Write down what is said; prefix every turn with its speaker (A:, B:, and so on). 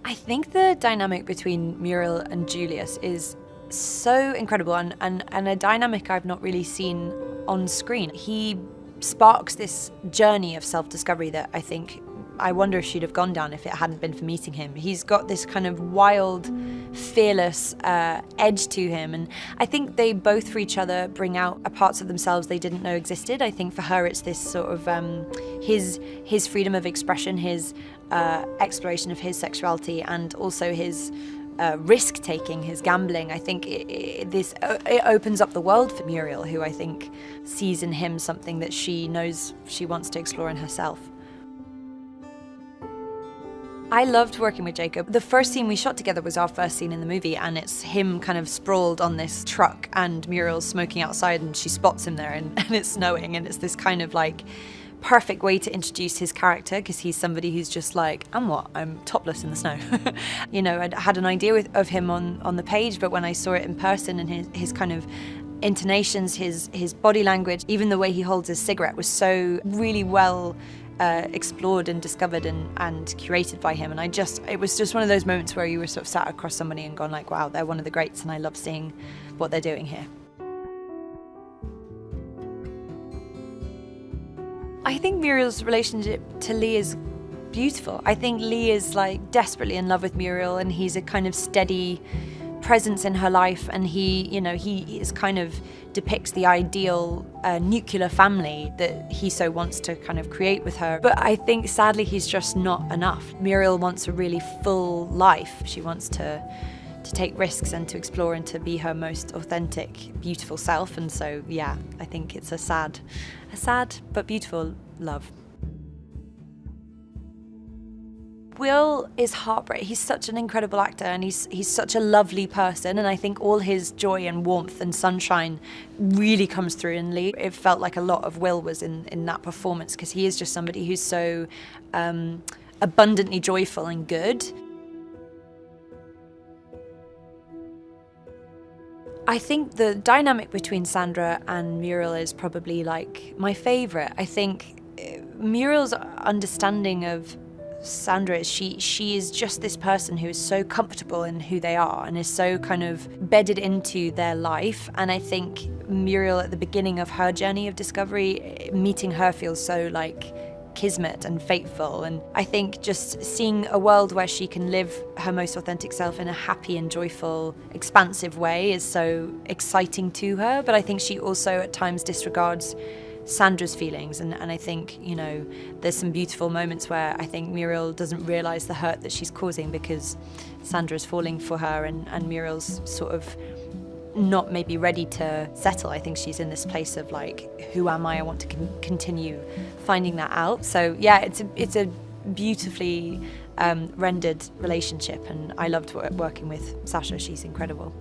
A: I think the dynamic between Muriel and Julius is so incredible and a dynamic I've not really seen on screen. He sparks this journey of self-discovery that I wonder if she'd have gone down if it hadn't been for meeting him. He's got this kind of wild, fearless edge to him, and I think they both for each other bring out parts of themselves they didn't know existed. I think for her it's this sort of his freedom of expression, his exploration of his sexuality, and also his risk-taking, his gambling. I think it opens up the world for Muriel, who I think sees in him something that she knows she wants to explore in herself. I loved working with Jacob. The first scene we shot together was our first scene in the movie, and it's him kind of sprawled on this truck and Muriel's smoking outside, and she spots him there and it's snowing, and it's this kind of like perfect way to introduce his character, because he's somebody who's just like, I'm topless in the snow. You know, I'd had an idea of him on the page, but when I saw it in person and his kind of intonations, his body language, even the way he holds his cigarette was so really well explored and discovered and curated by him. And it was just one of those moments where you were sort of sat across somebody and gone like, wow, they're one of the greats, and I love seeing what they're doing here. I think Muriel's relationship to Lee is beautiful. I think Lee is like desperately in love with Muriel, and he's a kind of steady presence in her life, and he is kind of depicts the ideal nuclear family that he so wants to kind of create with her. But I think sadly he's just not enough. Muriel wants a really full life. She wants to take risks and to explore and to be her most authentic, beautiful self. And so, yeah, I think it's a sad but beautiful love. Will is heartbreak. He's such an incredible actor, and he's such a lovely person, and I think all his joy and warmth and sunshine really comes through in Lee. It felt like a lot of Will was in that performance, because he is just somebody who's so abundantly joyful and good. I think the dynamic between Sandra and Muriel is probably like my favorite. I think Muriel's understanding of Sandra is she is just this person who is so comfortable in who they are and is so kind of bedded into their life. And I think Muriel, at the beginning of her journey of discovery, meeting her feels so like kismet and fateful. And I think just seeing a world where she can live her most authentic self in a happy and joyful, expansive way is so exciting to her. But I think she also at times disregards Sandra's feelings, and I think, you know, there's some beautiful moments where I think Muriel doesn't realise the hurt that she's causing because Sandra's falling for her, and Muriel's sort of not maybe ready to settle. I think she's in this place of like, who am I? I want to continue finding that out. So yeah, it's a beautifully rendered relationship, and I loved working with Sasha. She's incredible.